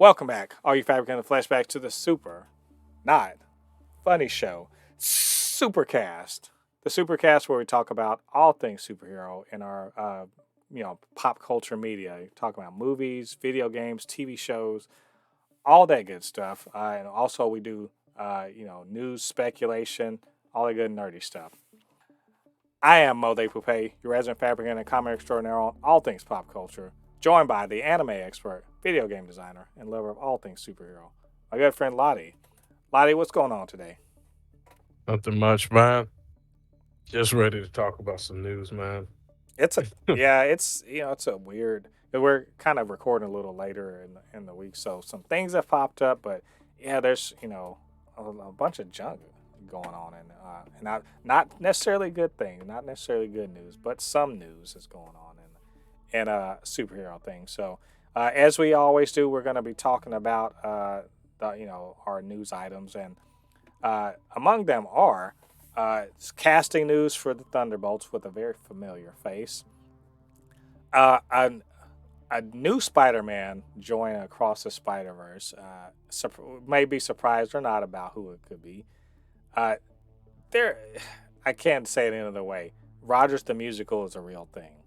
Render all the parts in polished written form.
Welcome back, all you Fabricants and Fleshbags, to the super, not funny show, Supercast. The Supercast where we talk about all things superhero in our, pop culture media. We talk about movies, video games, TV shows, all that good stuff. And also we do, news, speculation, all the good nerdy stuff. I am Mo De Poupe, your resident fabricant and comic extraordinaire on all things pop culture, joined by the anime expert, video game designer, and lover of all things superhero, my good friend LADI. LADI, what's going on today? Nothing much, man. Just ready to talk about some news, man. It's a it's a weird. We're kind of recording a little later in the week, so some things have popped up, but yeah, there's a bunch of junk going on, and not necessarily good things, not necessarily good news, but some news is going on in superhero things. So as we always do, we're going to be talking about our news items, and among them are casting news for the Thunderbolts with a very familiar face. Uh, a, a new Spider-Man join across the Spider-Verse. May be surprised or not about who it could be. Uh, there, I can't say it any other way. Rogers the Musical is a real thing.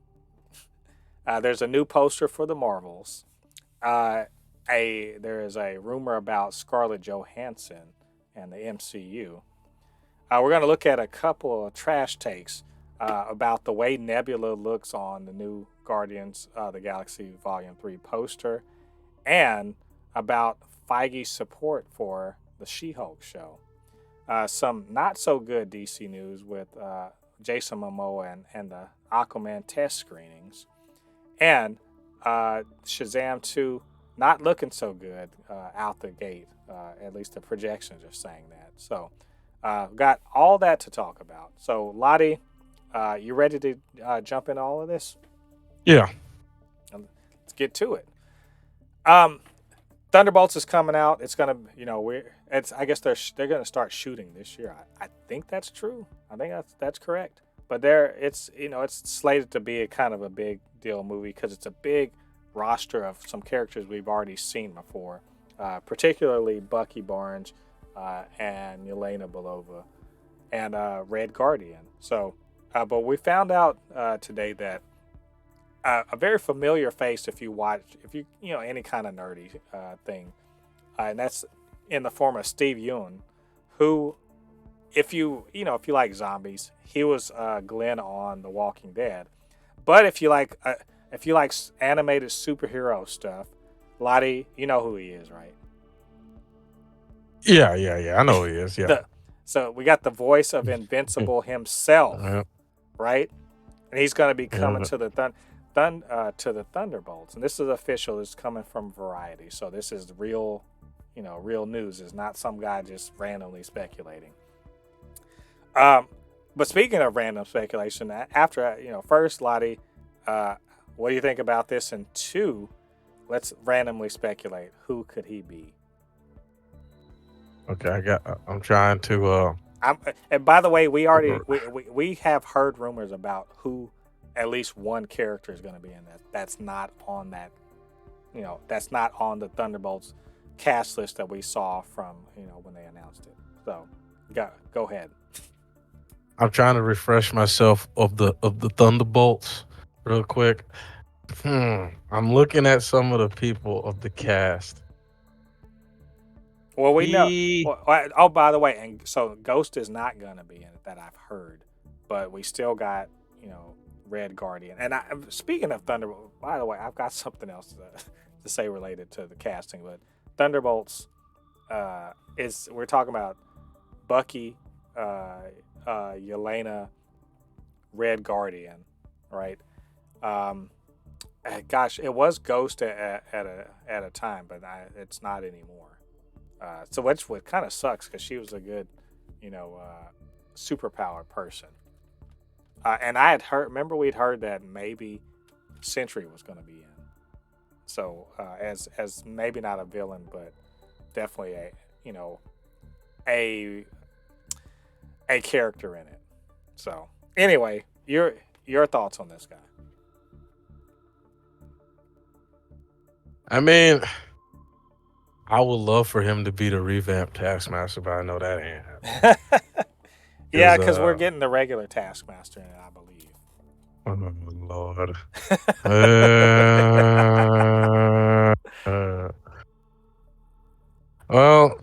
There's a new poster for the Marvels. Uh, there is a rumor about Scarlett Johansson and the MCU. We're going to look at a couple of trash takes about the way Nebula looks on the new Guardians of the Galaxy Volume 3 poster, and about Feige's support for the She-Hulk show. Some not so good DC news with Jason Momoa and the Aquaman test screenings, and Shazam 2 not looking so good out the gate. At least the projections are saying that. So, got all that to talk about. So, Lottie, you ready to jump into all of this? Yeah. Let's get to it. Um, Thunderbolts is coming out. It's gonna, I guess they're gonna start shooting this year. I think that's true. I think that's correct. But it's slated to be a kind of a big deal movie because it's a big roster of some characters we've already seen before, particularly Bucky Barnes and Yelena Belova and Red Guardian. So, but we found out today that a very familiar face, if you any kind of nerdy thing, and that's in the form of Steve Yeun, who, if you like zombies, he was Glenn on The Walking Dead. But if you like animated superhero stuff, Lottie, you know who he is, right? Yeah. I know who he is. Yeah. So we got the voice of Invincible himself, Yeah. right? And he's going to be coming Yeah. to the to the Thunderbolts, and this is official. This is coming from Variety, so this is real, real news. It's not some guy just randomly speculating. But speaking of random speculation, after first, Lottie, what do you think about this? And two, let's randomly speculate. Who could he be? Okay. I'm trying to. And by the way, we have heard rumors about who at least one character is going to be in that. That's not on that. That's not on the Thunderbolts cast list that we saw from when they announced it. So, go ahead. I'm trying to refresh myself of the Thunderbolts real quick. I'm looking at some of the people of the cast. Well, we know. He. Oh, by the way, and so Ghost is not going to be in it that I've heard, but we still got Red Guardian. And speaking of Thunderbolt, by the way, I've got something else to say related to the casting. But Thunderbolts is we're talking about Bucky, Yelena, Red Guardian, right? Gosh, it was Ghost at a time, but it's not anymore. So which what kind of sucks because she was a good, superpowered person. And I had heard. Remember, we'd heard that maybe Sentry was going to be in. So as maybe not a villain, but definitely a a character in it. So anyway, your thoughts on this guy? I mean, I would love for him to be the revamped Taskmaster, but I know that ain't happening. Yeah, Cause because we're getting the regular Taskmaster in it, I believe. oh Lord. Uh, uh, well,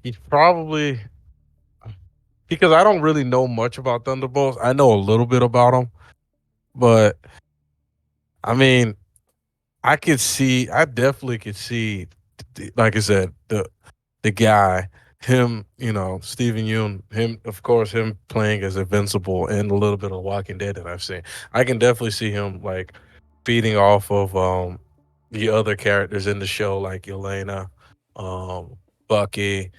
he's probably because I don't really know much about Thunderbolts. I know a little bit about them, but I mean, I definitely could see, like I said, the guy, him, Stephen Yeun, him, of course, him playing as Invincible and a little bit of Walking Dead that I've seen. I can definitely see him like feeding off of the other characters in the show, like Elena, Bucky,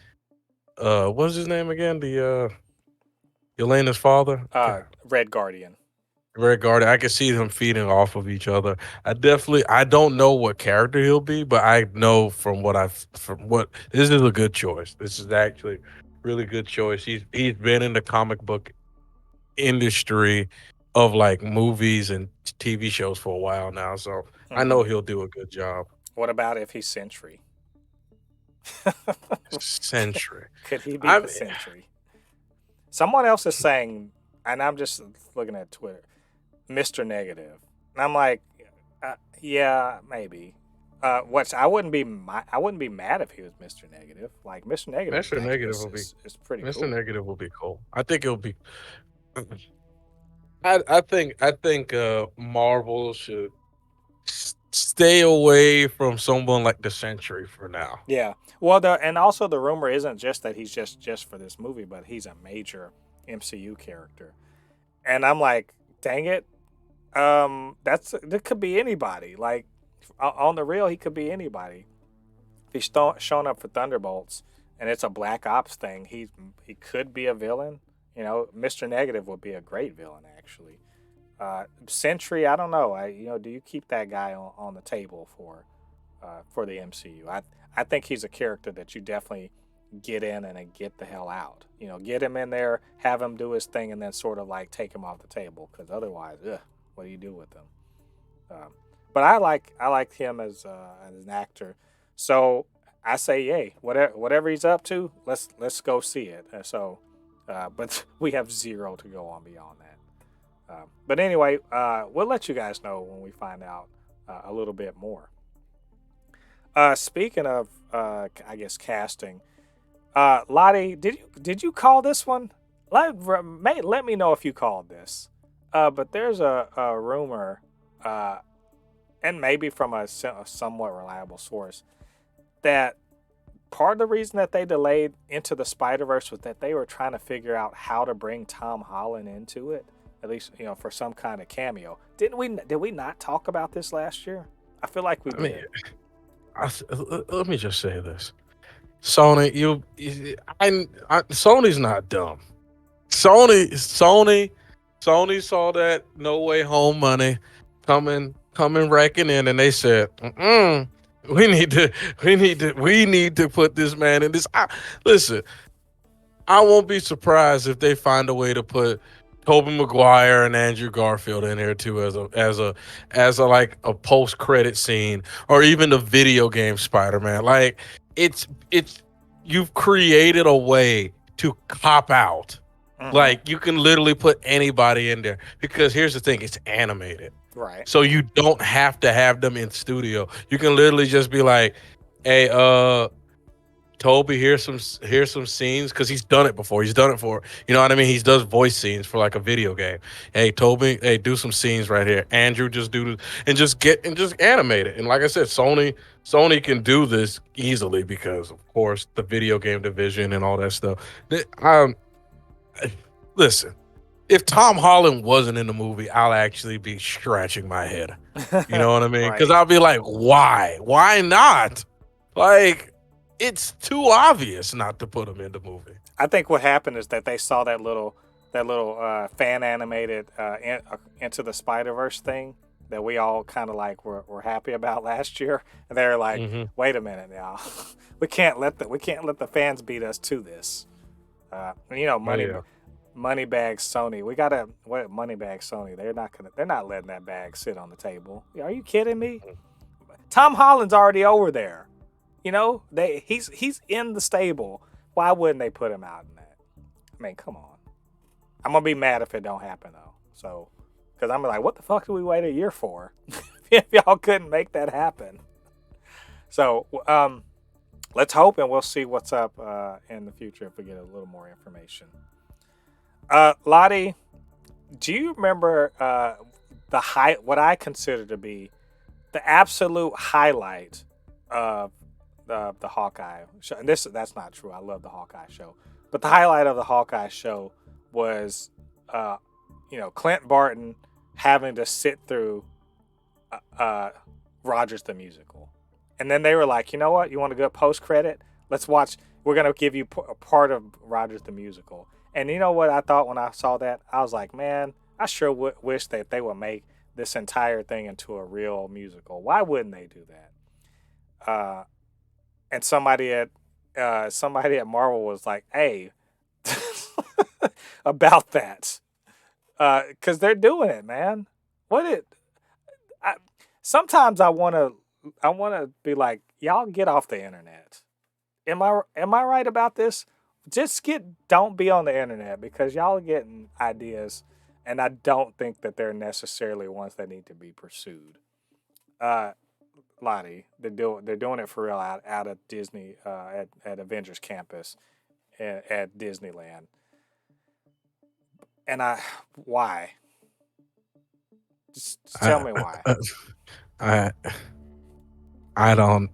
what's his name again? The Elena's father. Red Guardian. Red Guardian. I can see them feeding off of each other. I don't know what character he'll be, but I know from what this is a good choice. This is actually really good choice. He's been in the comic book industry of like movies and TV shows for a while now, so I Hmm. know he'll do a good job. What about if he's Sentry? Century. Could he be I the mean, Sentry? Someone else is saying, and I'm just looking at Twitter, Mr. Negative, and I'm like, yeah, maybe. Which I wouldn't be mad if he was Mr. Negative. Like Mr. Negative Mr. Negative is pretty Mr. cool. Negative will be cool. I think it'll be. I think Marvel should stay away from someone like the Century for now. Yeah. Well, and also the rumor isn't just that he's just for this movie, but he's a major MCU character. And I'm like, dang it, that could be anybody. Like on the real, he could be anybody. If he's shown up for Thunderbolts and it's a Black Ops thing, he could be a villain. Mr. Negative would be a great villain actually. Sentry, I don't know. Do you keep that guy on the table for the MCU? I think he's a character that you definitely get in and then get the hell out. Get him in there, have him do his thing, and then sort of like take him off the table. Because otherwise, what do you do with him? But I like him as an actor. So I say, yay, whatever he's up to, let's go see it. But we have zero to go on beyond that. But anyway, we'll let you guys know when we find out a little bit more. Speaking of, I guess casting, Lottie, did you call this one? Let me know if you called this. But there's a rumor, and maybe from a somewhat reliable source, that part of the reason that they delayed Into the Spider-Verse was that they were trying to figure out how to bring Tom Holland into it, at least for some kind of cameo. Did we not talk about this last year? I feel like we I mean, did. let me just say this: Sony, Sony's not dumb. Sony saw that No Way Home money coming wrecking in, and they said, mm-mm, we need to put this man in this. Listen, I won't be surprised if they find a way to put Tobey Maguire and Andrew Garfield in here too as a like a post credit scene or even the video game Spider-Man. Like it's you've created a way to cop out. Hmm. Like you can literally put anybody in there because here's the thing, it's animated. Right. So you don't have to have them in studio. You can literally just be like, "Hey, Toby, here's some scenes because he's done it before. He's done it for you know what I mean. He does voice scenes for like a video game. Hey, Toby, hey, do some scenes right here. Andrew, just do and just animate it. And like I said, Sony can do this easily because of course the video game division and all that stuff. Listen, if Tom Holland wasn't in the movie, I'll actually be scratching my head. You know what I mean? Because Right. I'll be like, why? Why not? Like, it's too obvious not to put him in the movie. I think what happened is that they saw that little fan animated Into the Spider Verse thing that we all kind of like were happy about last year, and they're like, Hmm. wait a minute now, we can't let the fans beat us to this. Oh yeah. Money bag Sony. We gotta money bag Sony. They're not letting that bag sit on the table. Are you kidding me? Tom Holland's already over there. You know, he's in the stable. Why wouldn't they put him out in that? I mean, come on. I'm gonna be mad if it don't happen though. So, because I'm like, what the fuck did we wait a year for? If y'all couldn't make that happen. So, let's hope, and we'll see what's up in the future if we get a little more information. LADI, do you remember what I consider to be the absolute highlight of the Hawkeye show? And that's not true. I love the Hawkeye show, but the highlight of the Hawkeye show was, Clint Barton having to sit through Rogers the Musical. And then they were like, you know what? You want a good post-credit? Let's watch. We're going to give you a part of Rogers the Musical. And you know what I thought when I saw that? I was like, man, I sure wish that they would make this entire thing into a real musical. Why wouldn't they do that? And somebody at Marvel was like, hey, about that. Because they're doing it, man. Sometimes I want to be like, y'all get off the internet. Am I right about this? Don't be on the internet, because y'all are getting ideas, and I don't think that they're necessarily ones that need to be pursued. LADI, they're doing it for real out of Disney at Avengers Campus at Disneyland. And why? Just tell me why. I don't.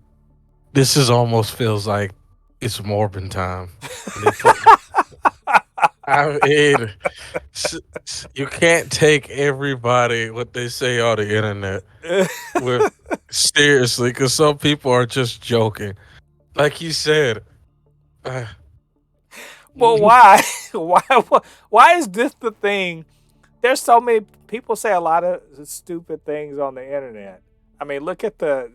This is almost feels like it's Morbin time. I mean, you can't take everybody what they say on the internet with seriously, because some people are just joking. Like you said. Well, why? Why is this the thing? There's so many people say a lot of stupid things on the internet. I mean, look at the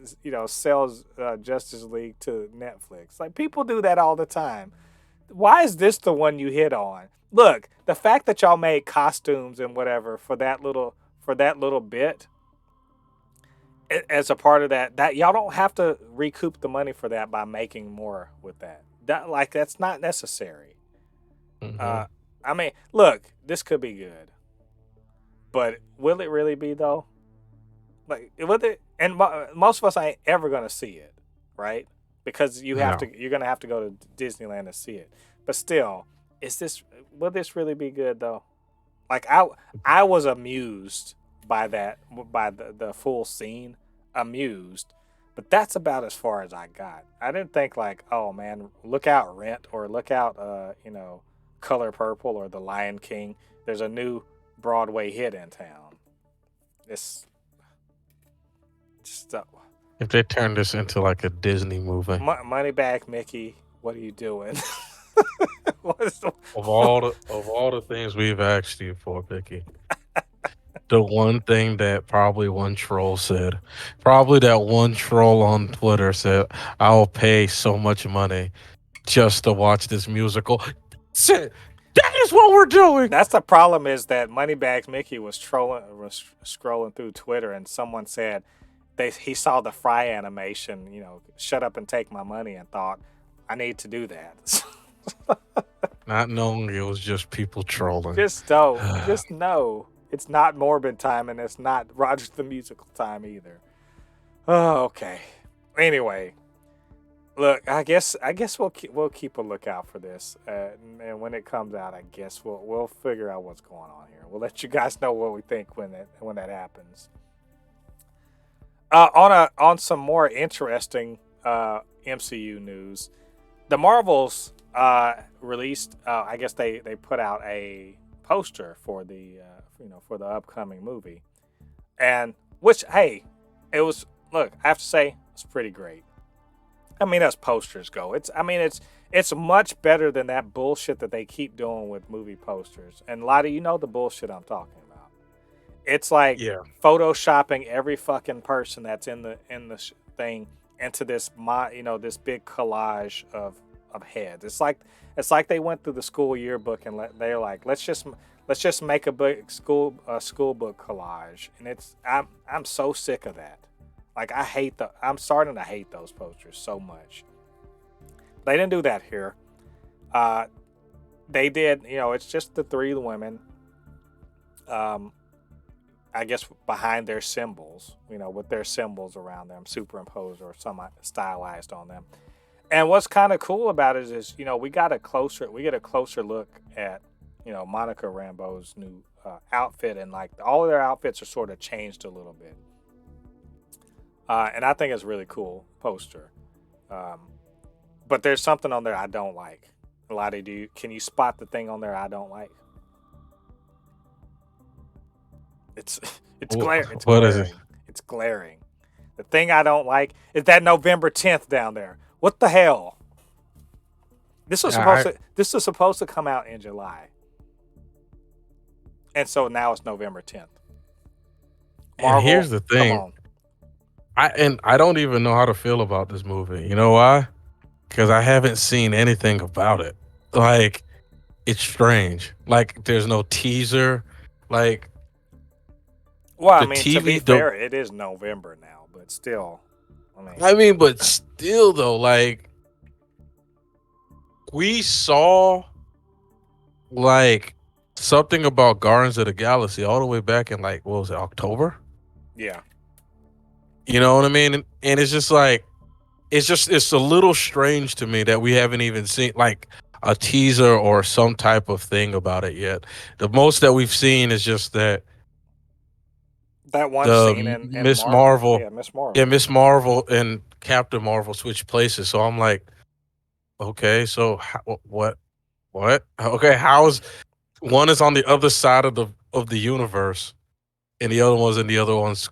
sells Justice League to Netflix. Like, people do that all the time. Why is this the one you hit on? Look, the fact that y'all made costumes and whatever for that little bit as a part of that y'all don't have to recoup the money for that by making more with that. That's not necessary. Mhm. I mean, look, this could be good, but will it really be though? Like, with it, and most of us ain't ever gonna see it, right? Because you're gonna have to go to Disneyland to see it. But still, will this really be good though? Like, I was amused by the full scene, amused, but that's about as far as I got. I didn't think like, oh man, look out Rent, or look out Color Purple, or The Lion King. There's a new Broadway hit in town. It's just If they turn this into like a Disney movie, money back, Mickey. What are you doing? of all the things we've asked you for, Vicky, the one thing that probably one troll said, probably that one troll on Twitter said, "I'll pay so much money just to watch this musical." That's it. That is what we're doing. That's the problem, is that Moneybags Mickey was scrolling through Twitter, and someone said he saw the Fry animation, shut up and take my money, and thought, I need to do that. Not knowing it was just people trolling. Just know it's not Morbid time, and it's not Rogers the Musical time either. Oh, okay. Anyway, look, I guess we'll keep a lookout for this, and when it comes out, I guess we'll figure out what's going on here. We'll let you guys know what we think when that happens. On some more interesting MCU news, the Marvels released. I guess they put out a poster for the for the upcoming movie, and which, hey, it was. Look, I have to say, it's pretty great. I mean, as posters go, it's much better than that bullshit that they keep doing with movie posters. And LADI, you know the bullshit I'm talking about. It's like photoshopping every fucking person that's in the thing into this this big collage of heads. It's like they went through the school yearbook and they're like, let's just make a big school book collage. And I'm so sick of that. Like I'm starting to hate those posters so much. They didn't do that here. Uh, they did, it's just the three women. Um, I guess behind their symbols, with their symbols around them, superimposed or some stylized on them. And what's kind of cool about it is, we get a closer look at, Monica Rambeau's new outfit, and like all of their outfits are sort of changed a little bit. And I think it's a really cool poster. Um, but there's something on there I don't like. LADI, can you spot the thing on there I don't like? It's it's glaring. It's What is it? glaring. It's glaring. The thing I don't like is that November 10th down there. What the hell? This was supposed to come out in July. And so now it's November 10th. Marvel, and here's the thing. I don't even know how to feel about this movie. You know why? Because I haven't seen anything about it. Like, it's strange. Like, there's no teaser. Like, well, I mean, to be fair, it is November now, but still, but still though, like, we saw like something about Guardians of the Galaxy all the way back in, like, what was it, October? Yeah. You know what I mean? And it's just like, it's a little strange to me that we haven't even seen like a teaser or some type of thing about it yet. The most that we've seen is just that one scene in Miss Marvel. Yeah, Miss Marvel. Yeah, Miss Marvel and Captain Marvel switch places. So I'm like, okay, so what? Okay, how's one is on the other side of the universe, and the other one's in the other one's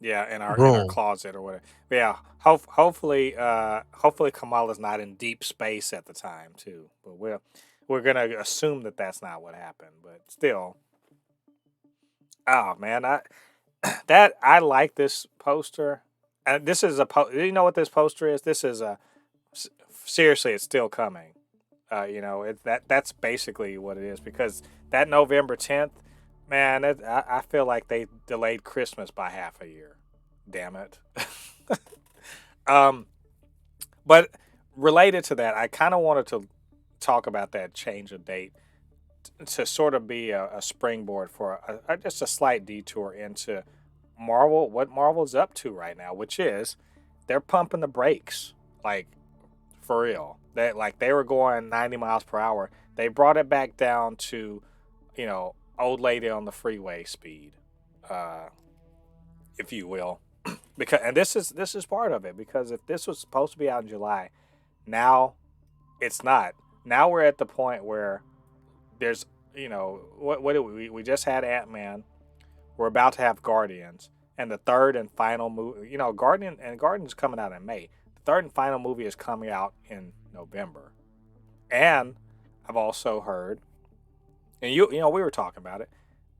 yeah, in our room. closet or whatever. But yeah, hopefully Kamala's not in deep space at the time too. But we're gonna assume that that's not what happened. But still, oh man, I like this poster. And this is you know what this poster is? This is seriously, it's still coming. That's basically what it is, because that November 10th, man, I feel like they delayed Christmas by half a year. Damn it. But related to that, I kind of wanted to talk about that change of date to sort of be a springboard for just a slight detour into Marvel, what Marvel's up to right now, which is they're pumping the brakes, like, for real. They were going 90 miles per hour. They brought it back down to, old lady on the freeway speed, if you will. And this is part of it, because if this was supposed to be out in July, now it's not. Now we're at the point where there's, what did we just had Ant-Man. We're about to have Guardians, and the third and final movie, Guardians coming out in May. The third and final movie is coming out in November. And I've also heard, and we were talking about it,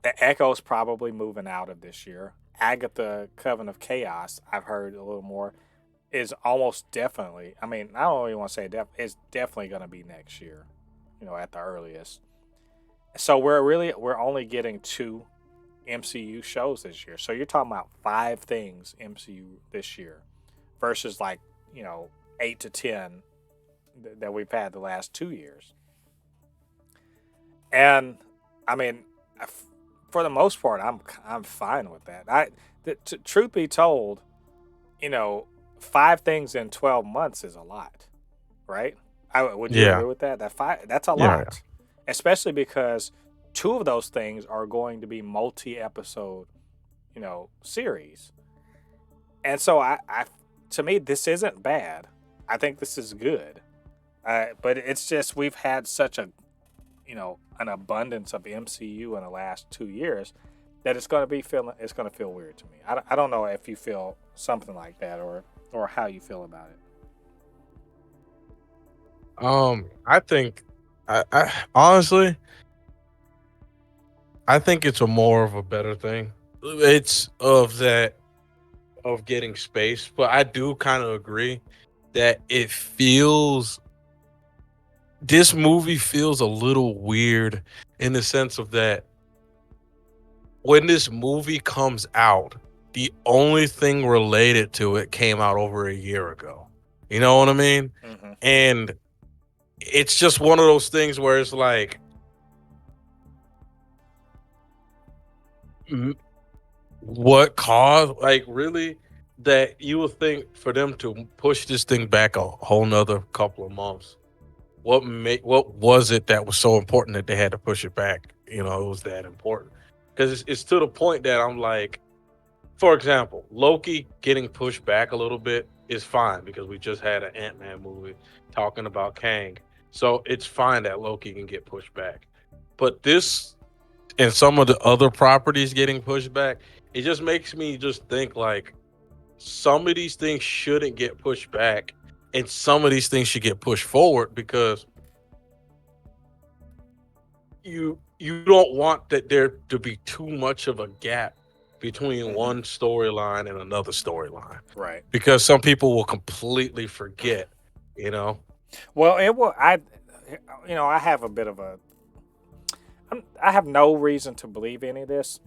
that Echo's probably moving out of this year. Agatha Coven of Chaos, I've heard a little more, is almost definitely, I don't even want to say it's definitely going to be next year, at the earliest. So we're only getting 2 MCU shows this year. So you're talking about 5 things MCU this year versus 8 to 10 that we've had the last 2 years. And for the most part, I'm fine with that. Truth be told, 5 things in 12 months is a lot, right? Would you agree with that? That's a lot, yeah. Especially because 2 of those things are going to be multi-episode, series. And so to me, this isn't bad. I think this is good. But it's just, we've had such an abundance of MCU in the last 2 years that it's going to feel weird to me. I don't know if you feel something like that or how you feel about it. I think, I honestly, I think it's more of a better thing. It's of getting space, but I do kind of agree that this movie feels a little weird in the sense of that when this movie comes out, the only thing related to it came out over a year ago. You know what I mean? Mm-hmm. And it's just one of those things where it's like, what caused, like, really, that you would think for them to push this thing back a whole nother couple of months? What was it that was so important that they had to push it back? You know, it was that important because it's to the point that I'm like, for example, Loki getting pushed back a little bit is fine because we just had an Ant-Man movie talking about Kang. So it's fine that Loki can get pushed back. But this and some of the other properties getting pushed back, it just makes me just think like some of these things shouldn't get pushed back and some of these things should get pushed forward because you don't want that there to be too much of a gap between Mm-hmm. one storyline and another storyline Right. because some people will completely forget, you know. Well, it will. I have a bit of a. I have no reason to believe any of this.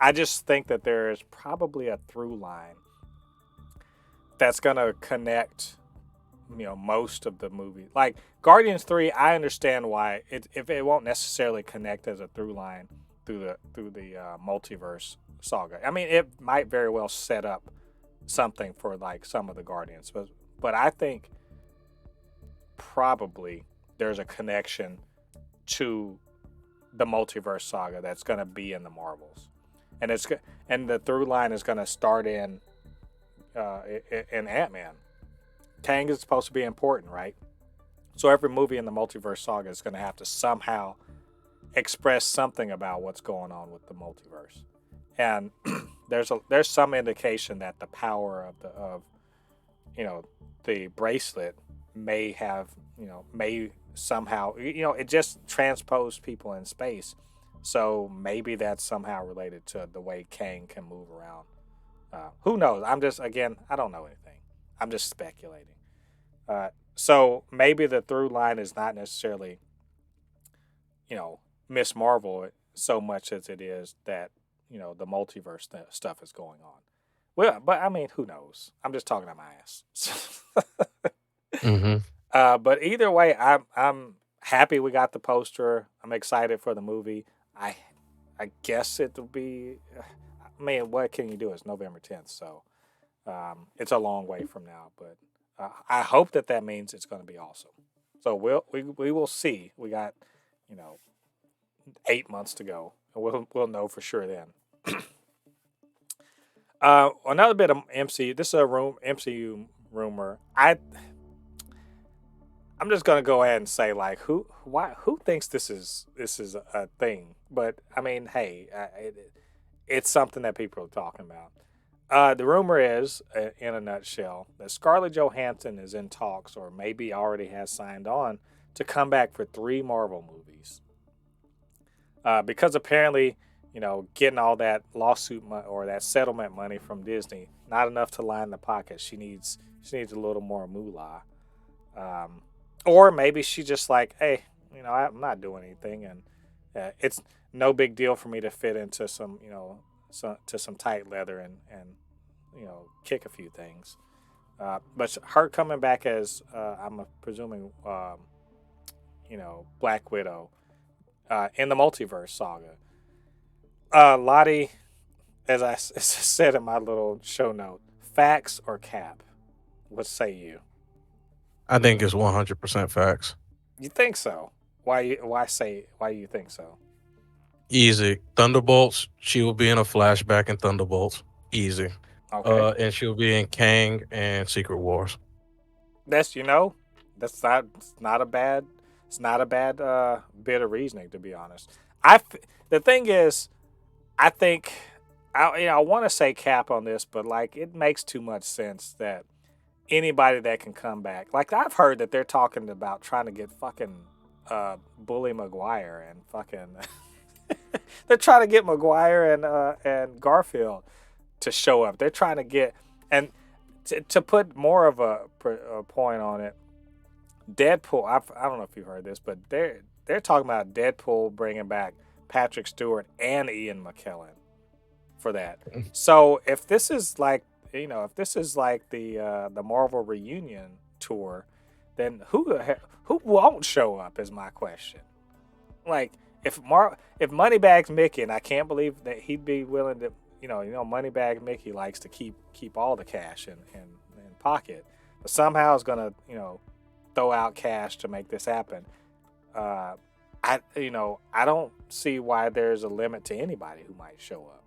I just think that there is probably a through line that's gonna connect, most of the movie. Like Guardians 3, I understand why if it won't necessarily connect as a through line through the multiverse saga. I mean, it might very well set up something for like some of the Guardians, but I think probably there's a connection to the multiverse saga that's going to be in the Marvels, and and the through line is going to start in Ant-Man. Kang is supposed to be important, right? So every movie in the multiverse saga is going to have to somehow express something about what's going on with the multiverse. And there's some indication that the power of you know the bracelet may have may somehow it just transposed people in space. So maybe that's somehow related to the way Kang can move around. Who knows? I don't know anything. I'm just speculating. So maybe the through line is not necessarily, you know, Miss Marvel so much as it is that, the multiverse stuff is going on. Well, but I mean, who knows? I'm just talking out my ass. Hmm. But either way, I'm happy we got the poster. I'm excited for the movie. I I guess it'll be. I mean, what can you do? It's November 10th, so it's a long way from now. But I hope that means it's going to be awesome. So we will see. We got, you know 8 months to go, and we'll know for sure then. Another bit of MCU. This is a MCU rumor. I'm just gonna go ahead and say like who thinks this is a thing? But I mean, hey, it's something that people are talking about. The rumor is, in a nutshell, that Scarlett Johansson is in talks, or maybe already has signed on, to come back for 3 Marvel movies. Because apparently, getting all that lawsuit or that settlement money from Disney, not enough to line the pocket. She needs a little more moolah. Um, or maybe she just like, hey, I'm not doing anything, and it's no big deal for me to fit into some tight leather and kick a few things. But her coming back as I'm presuming, Black Widow in the multiverse saga. LADI, as I said in my little show note, facts or cap? What say you? I think it's 100% facts. You think so? Why you think so? Easy. Thunderbolts. She will be in a flashback in Thunderbolts. Easy. Okay, And she'll be in Kang and Secret Wars. that's that's not a bad bit of reasoning, to be honest. The thing is, I think I want to say cap on this, but like it makes too much sense that anybody that can come back. Like I've heard that they're talking about trying to get fucking Bully Maguire and fucking they're trying to get Maguire and Garfield to show up. They're trying to get and to put more of a point on it. Deadpool. I don't know if you've heard this, but they're talking about Deadpool bringing back Patrick Stewart and Ian McKellen. for that. So if this is like, if this is like the Marvel reunion tour, then who won't show up is my question. Like if Moneybags Mickey, and I can't believe that he'd be willing to, Moneybag Mickey likes to keep all the cash in pocket, but somehow is gonna throw out cash to make this happen. I don't see why there's a limit to anybody who might show up.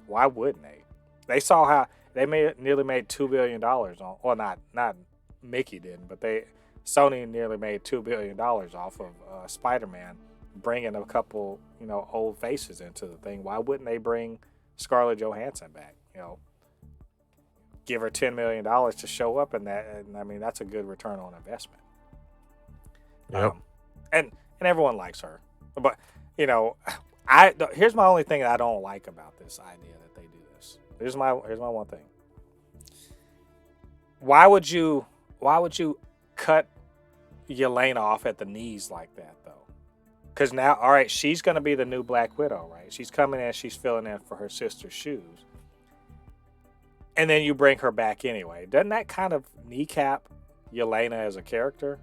Why wouldn't they? They saw how they nearly made $2 billion on, well, not Mickey didn't, but Sony nearly made $2 billion off of Spider-Man, bringing a couple, old faces into the thing. Why wouldn't they bring Scarlett Johansson back? Give her $10 million to show up, and I mean, that's a good return on investment. Yep. And everyone likes her, but here's my only thing that I don't like about this idea that they do this. Here's my one thing. Why would you cut Yelena off at the knees like that, though? Because now, all right, she's going to be the new Black Widow, right? She's coming in, she's filling in for her sister's shoes. And then you bring her back anyway. Doesn't that kind of kneecap Yelena as a character?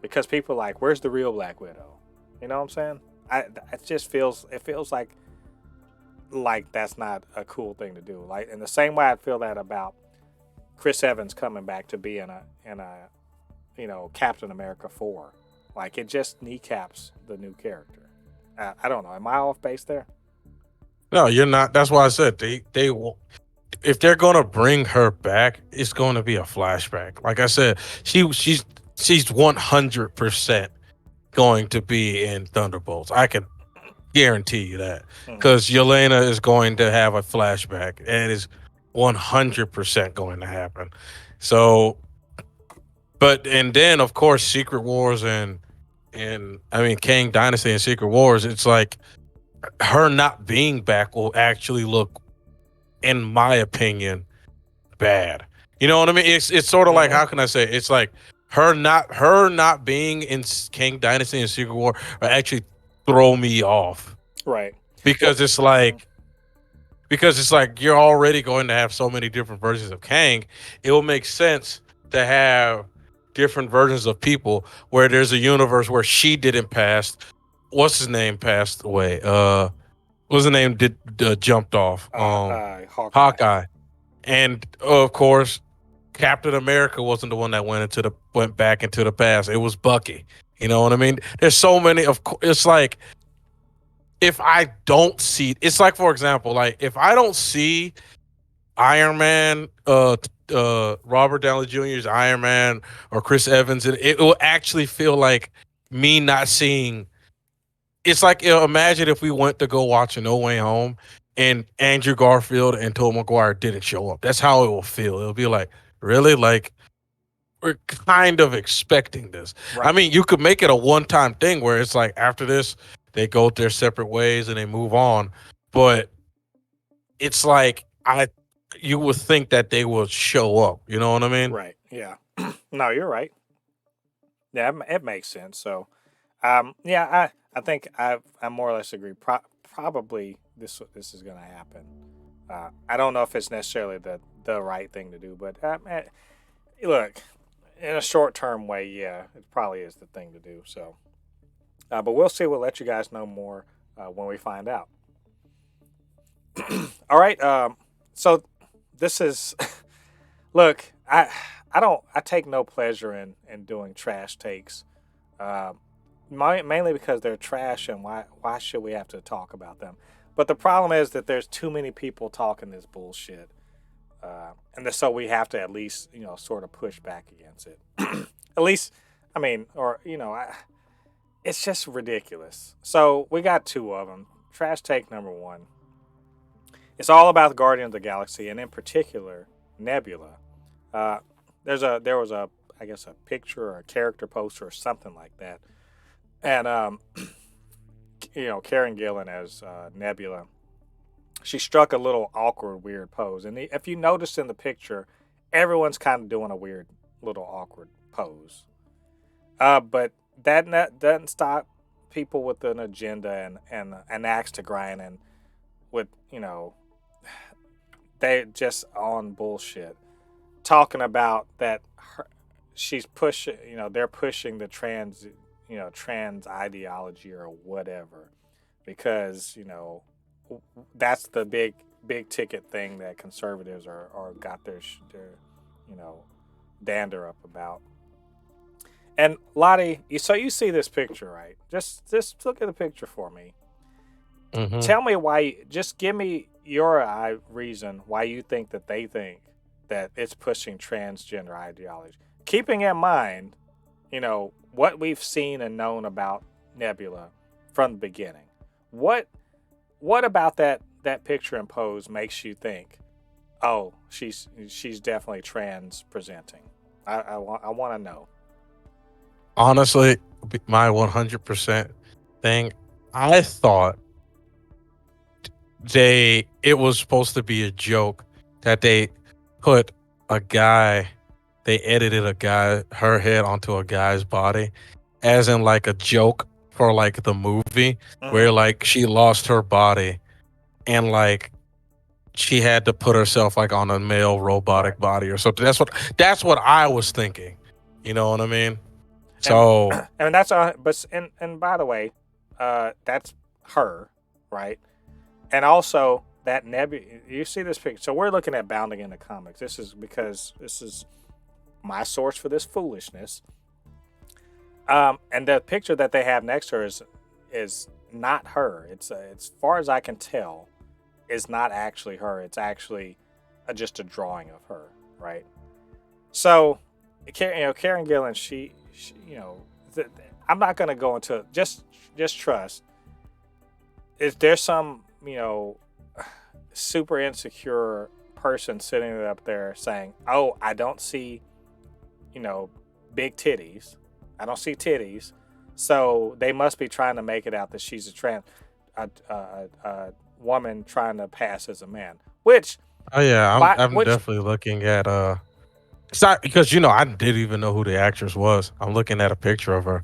Because people are like, where's the real Black Widow? You know what I'm saying? It just feels like that's not a cool thing to do. Like in the same way I feel that about Chris Evans coming back to be in a Captain America 4. Like it just kneecaps the new character. I don't know. Am I off base there? No, you're not. That's why I said they will. If they're gonna bring her back, it's going to be a flashback. Like I said, she's 100% going to be in Thunderbolts. I can guarantee you that, because Yelena is going to have a flashback, and is 100% going to happen. So, and then of course Secret Wars and I mean Kang Dynasty and Secret Wars. It's like her not being back will actually look, in my opinion, bad. You know what I mean? It's sort of like, how can I say it? It's like her not being in King Dynasty and Secret War will actually throw me off. Right. Because it's like you're already going to have so many different versions of Kang. It will make sense to have different versions of people where there's a universe where she didn't pass. What's his name passed away? What's the name jumped off? Hawkeye. And of course, Captain America wasn't the one that went back into the past. It was Bucky. You know what I mean? There's so many. It's like, if I don't see, it's like, for example, like if I don't see Iron Man, Robert Downey Jr.'s Iron Man, or Chris Evans, it will actually feel like me not seeing. It's like, imagine if we went to go watch No Way Home and Andrew Garfield and Tobey Maguire didn't show up. That's how it will feel. It'll be like, really? Like, we're kind of expecting this. Right. I mean, you could make it a one-time thing where it's like, after this, they go their separate ways and they move on. But it's like, you would think that they will show up. You know what I mean? Right. Yeah. No, you're right. Yeah, it makes sense. So, yeah, I think I more or less agree. Probably this is going to happen. I don't know if it's necessarily the right thing to do, but look, in a short-term way, yeah, it probably is the thing to do. So, but we'll see. We'll let you guys know more when we find out. All right. So this is look. I take no pleasure in doing trash takes. Mainly because they're trash, and why should we have to talk about them? But the problem is that there's too many people talking this bullshit, and so we have to at least sort of push back against it. At least, I mean, or it's just ridiculous. So we got two of them. Trash take number one. It's all about the Guardians of the Galaxy, and in particular Nebula. There was a picture or a character poster or something like that. And, Karen Gillan as Nebula, she struck a little awkward, weird pose. And if you notice in the picture, everyone's kind of doing a weird, little awkward pose. But that doesn't stop people with an agenda and an axe to grind and with they just on bullshit talking about that she's pushing, they're pushing the trans ideology or whatever, because that's the big ticket thing that conservatives are got their dander up about. And Lottie, so you see this picture, right? Just look at the picture for me. Mm-hmm. Tell me why. Just give me your reason why you think that they think that it's pushing transgender ideology. Keeping in mind, what we've seen and known about Nebula from the beginning. What about that picture and pose makes you think, oh, she's definitely trans presenting? I want to know. Honestly, my 100% thing, I thought it was supposed to be a joke that they put they edited her head onto a guy's body, as in like a joke for like the movie, where like she lost her body and like she had to put herself like on a male robotic body or something. That's what I was thinking. You know what I mean? So and that's and by the way, that's her, right? And also that Nebula, you see this picture. So we're looking at Bounding into Comics. This is because this is my source for this foolishness. And the picture that they have next to her is not her. It's as far as I can tell, is not actually her. It's actually just a drawing of her, right? So, Karen Gillan, she I'm not going to go into just trust. Is there some super insecure person sitting up there saying, "Oh, I don't see, big titties. I don't see titties, so they must be trying to make it out that she's a woman trying to pass as a man." Which, I'm definitely looking at because I didn't even know who the actress was. I'm looking at a picture of her.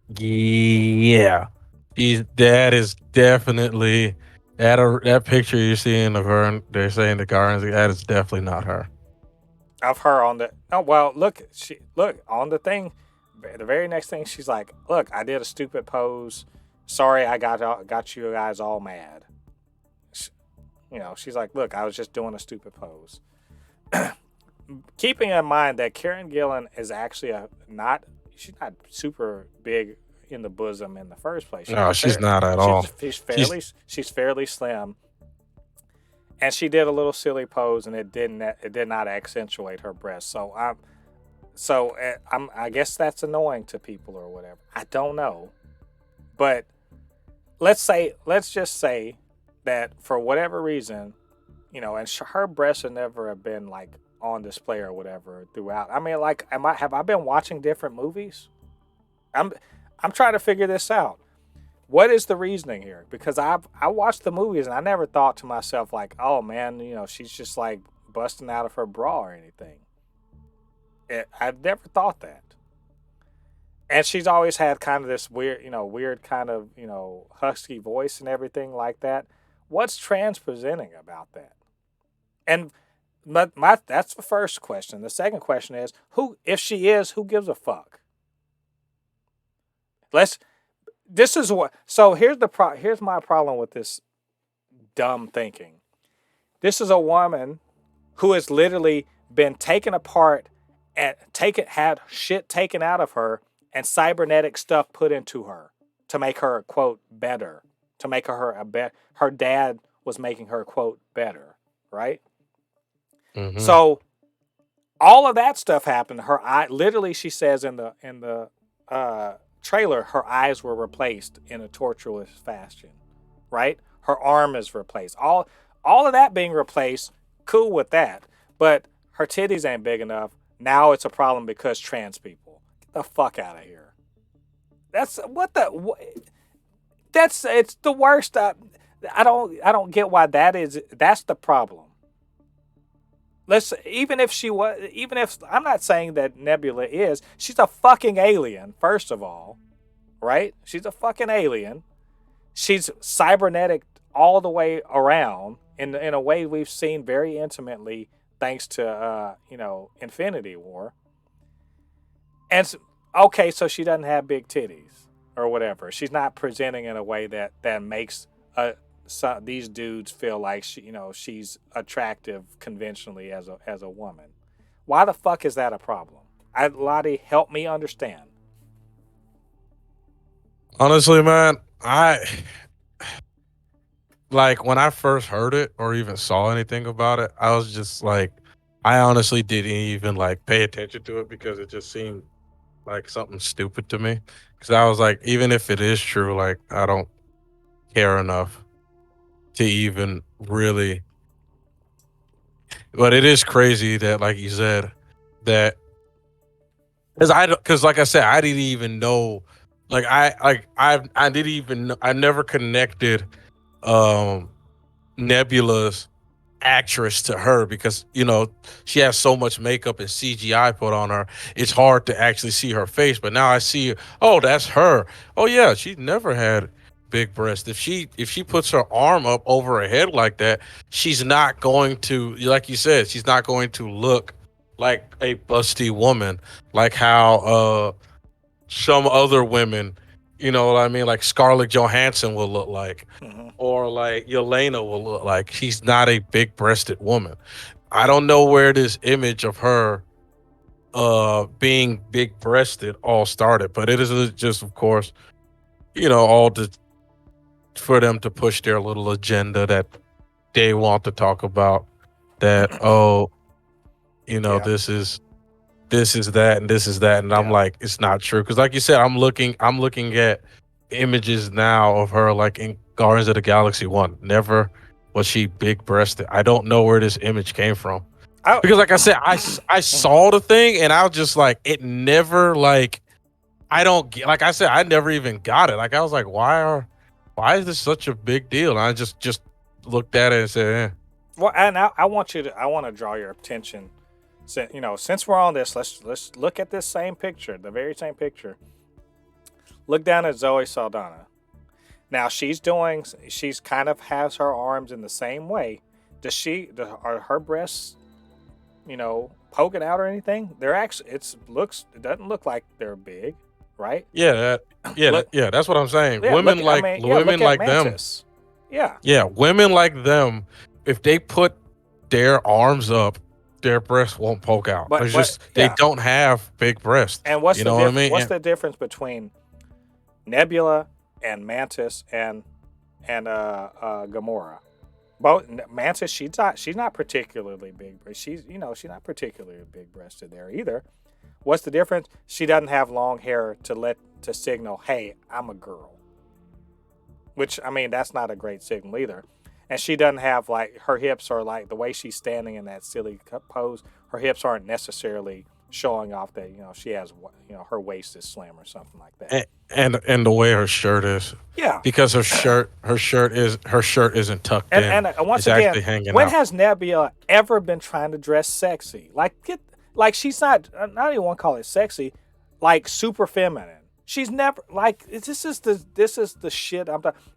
Yeah, that is definitely that picture you're seeing of her. And they're saying the Guardians. That is definitely not her. Of her on the look on the thing. The very next thing, she's like, "Look, I did a stupid pose. Sorry, I got you guys all mad." She's like, "Look, I was just doing a stupid pose." Keeping in mind that Karen Gillan is actually she's not super big in the bosom in the first place. She's not at all. She's fairly slim, and she did a little silly pose, and it did not accentuate her breasts. I guess that's annoying to people or whatever. I don't know, but let's just say that for whatever reason, and her breasts have never been like on display or whatever throughout. I mean, like, have I been watching different movies? I'm trying to figure this out. What is the reasoning here? Because I watched the movies and I never thought to myself like, oh man, she's just like busting out of her bra or anything. I've never thought that. And she's always had kind of this weird kind of, husky voice and everything like that. What's trans presenting about that? And that's the first question. The second question is, if she is, who gives a fuck? Here's my problem with this dumb thinking. This is a woman who has literally been taken apart and had shit taken out of her and cybernetic stuff put into her to make her, quote, better. To make her her dad was making her, quote, better, right? Mm-hmm. So all of that stuff happened. Her eye, literally, she says in the trailer, her eyes were replaced in a tortuous fashion, right? Her arm is replaced. All of that being replaced, cool with that. But her titties ain't big enough. Now it's a problem because trans people. Get the fuck out of here. It's the worst. I don't get why that is. That's the problem. Even if I'm not saying that Nebula she's a fucking alien, first of all, right? She's a fucking alien. She's cybernetic all the way around in a way we've seen very intimately thanks to Infinity War. And okay, so she doesn't have big titties or whatever. She's not presenting in a way that makes these dudes feel like she's attractive conventionally as a woman. Why the fuck is that a problem? Lottie, help me understand. Honestly, man, I like when I first heard it or even saw anything about it, I was just like, I honestly didn't even like pay attention to it because it just seemed like something stupid to me. Because I was like, even if it is true, like I don't care enough to even really. But it is crazy that, like you said, that because like I said, I didn't even know, I didn't even I never connected um Nebula's actress to her because she has so much makeup and CGI put on her. It's hard to actually see her face, but now I see, oh, that's her. Oh yeah, she's never had big breasts. If she puts her arm up over her head like that, she's not going to, like you said, she's not going to look like a busty woman, like how some other women, you know what I mean, like Scarlett Johansson will look like, Hmm. or like Yelena will look like. She's not a big breasted woman. I don't know where this image of her being big breasted all started, but it is just, of course, all for them to push their little agenda that they want to talk about, that, oh, Yeah, this is that and this is that, and I'm yeah. like, it's not true, because like you said, I'm looking at images now of her like in Guardians of the Galaxy 1. Never was she big breasted. I don't know where this image came from, I, because like I said, I Mhm. saw the thing and I was just like, it never, like, I don't get, like I said, I never even got it. Like I was like, why is this such a big deal? And I just looked at it and said, Well, and I want to draw your attention. Since we're on this, let's look at this same picture, the very same picture. Look down at Zoe Saldana. Now she's kind of has her arms in the same way. Are her breasts, poking out or anything? They're actually, it doesn't look like they're big, right? yeah, Look, yeah, that's what I'm saying. yeah, Women I like mean, yeah, look women at like them. Mantis. Yeah, Yeah, women like them, if they put their arms up, their breasts won't poke out. It's but just they yeah. don't have big breasts. And You know what I mean? what's the difference between Nebula and Mantis and Gamora? Both Mantis, she's not particularly big. She's not particularly big breasted there either. What's the difference? She doesn't have long hair to signal, hey, I'm a girl. Which, I mean, that's not a great signal either. And she doesn't have, like, her hips are like the way she's standing in that silly pose. Her hips aren't necessarily showing off that she has her waist is slim or something like that. And the way her shirt is, Yeah. because her shirt isn't tucked And in. once It's again, actually hanging when out. has Nebula ever been trying to dress sexy? Like she's not. I don't even want to call it sexy. Like super feminine. She's never like this is the shit.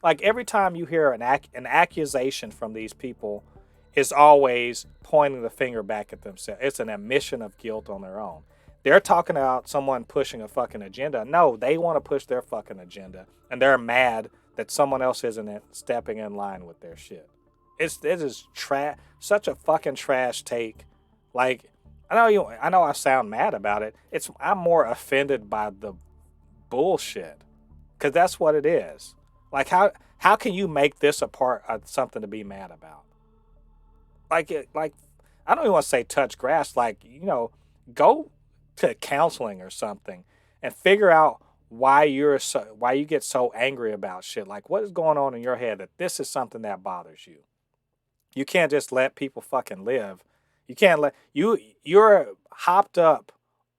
Like every time you hear an accusation from these people, is always pointing the finger back at themselves. It's an admission of guilt on their own. They're talking about someone pushing a fucking agenda. No, they want to push their fucking agenda, and they're mad that someone else isn't stepping in line with their shit. It is such a fucking trash take. Like I know I sound mad about it. I'm more offended by the bullshit because that's what it is. Like how can you make this a part of something to be mad about? Like I don't even want to say touch grass. Like go to counseling or something and figure out why you get so angry about shit. Like what is going on in your head that this is something that bothers you. You can't just let people fucking live. You can't let you're hopped up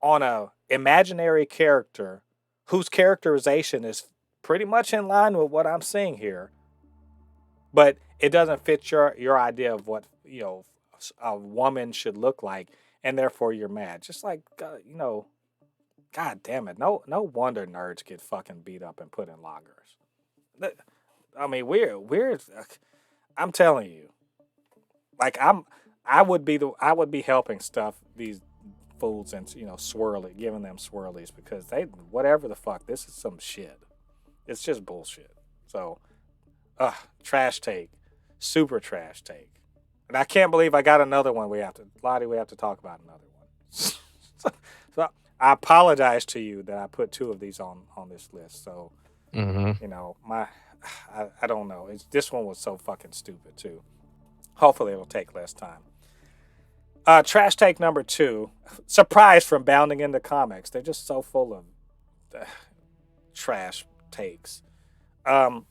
on a imaginary character whose characterization is pretty much in line with what I'm seeing here, but it doesn't fit your idea of what a woman should look like, and therefore you're mad. Just like god damn it, no wonder nerds get fucking beat up and put in loggers. I mean, we're. I'm telling you, like I would be helping stuff these fools and swirl it, giving them swirlies because they whatever the fuck. This is some shit. It's just bullshit. So, trash take, super trash take. And I can't believe I got another one. Lottie, we have to talk about another one. So I apologize to you that I put two of these on this list. So, I don't know. This one was so fucking stupid too. Hopefully it'll take less time. Trash take number 2. Surprise from Bounding into Comics. They're just so full of trash takes. Them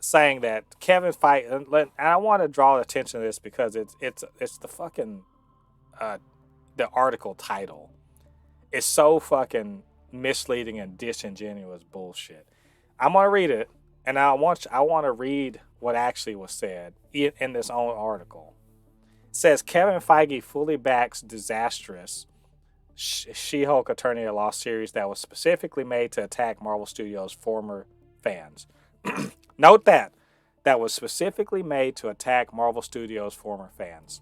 saying that Kevin Feige, and I want to draw attention to this because it's the fucking the article title is so fucking misleading and disingenuous bullshit. I'm gonna read it, and I want to read what actually was said in this own article. It says Kevin Feige fully backs disastrous She-Hulk Attorney-at-Law series that was specifically made to attack Marvel Studios' former fans. Note that was specifically made to attack Marvel Studios' former fans.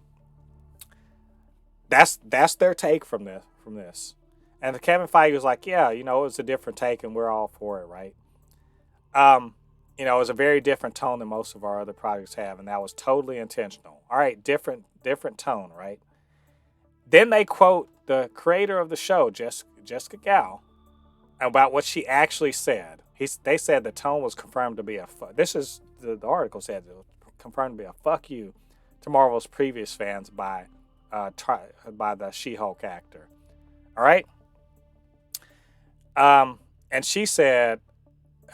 That's their take from this. And Kevin Feige was like, yeah, it was a different take and we're all for it, right? It was a very different tone than most of our other projects have, and that was totally intentional. All right, different tone, right? Then they quote the creator of the show, Jessica Gao, about what she actually said. They said the tone was confirmed to be this is the article said it was confirmed to be a fuck you to Marvel's previous fans by the She-Hulk actor. All right. And she said,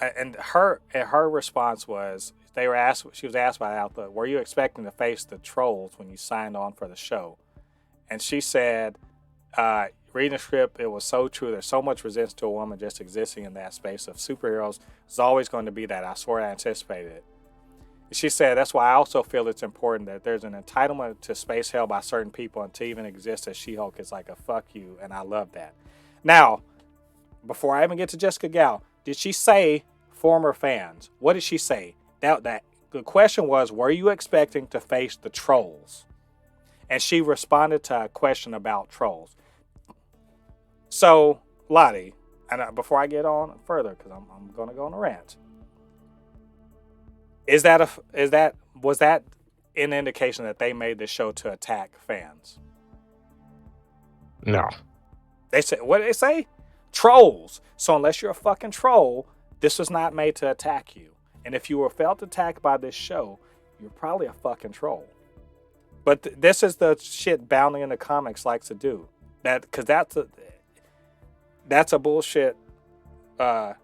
and her response was, she was asked by Outlook, were you expecting to face the trolls when you signed on for the show? And she said, reading the script, it was so true. There's so much resistance to a woman just existing in that space of superheroes. There's always going to be that. I swear I anticipated it. And she said, that's why I also feel it's important that there's an entitlement to space held by certain people, and to even exist as She-Hulk is like a fuck you, and I love that. Now, before I even get to Jessica Gao, did she say former fans? What did she say? That the question was, were you expecting to face the trolls? And she responded to a question about trolls. So, Lottie, and before I get on further, because I'm going to go on a rant, was that an indication that they made this show to attack fans? No. They said, what did they say? Trolls. So unless you're a fucking troll, this was not made to attack you. And if you were felt attacked by this show, you're probably a fucking troll. But this is the shit Bounding into Comics likes to do. Because that's a bullshit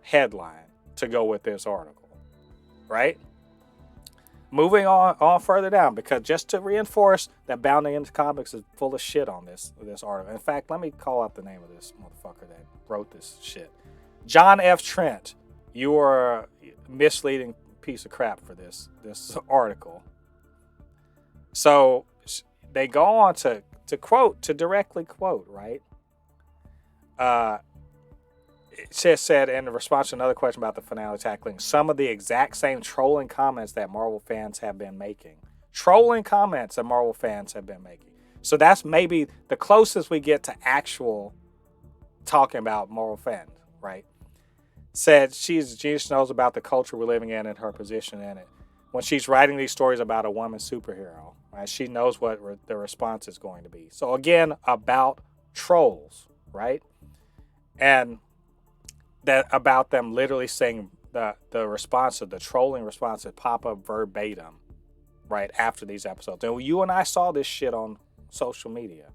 headline to go with this article, right? Moving on further down, because just to reinforce that Bounding into Comics is full of shit on this article. In fact, let me call out the name of this motherfucker that wrote this shit. John F. Trent, you are a misleading piece of crap for this article. So they go on to directly quote, right? It just said in response to another question about the finale tackling some of the exact same trolling comments that Marvel fans have been making. So that's maybe the closest we get to actual talking about Marvel fans, right? Said she's a genius, knows about the culture we're living in and her position in it. When she's writing these stories about a woman superhero, right, she knows what the response is going to be. So again, about trolls, right? And that about them literally saying the response of the trolling response that pop up verbatim right after these episodes. And you and I saw this shit on social media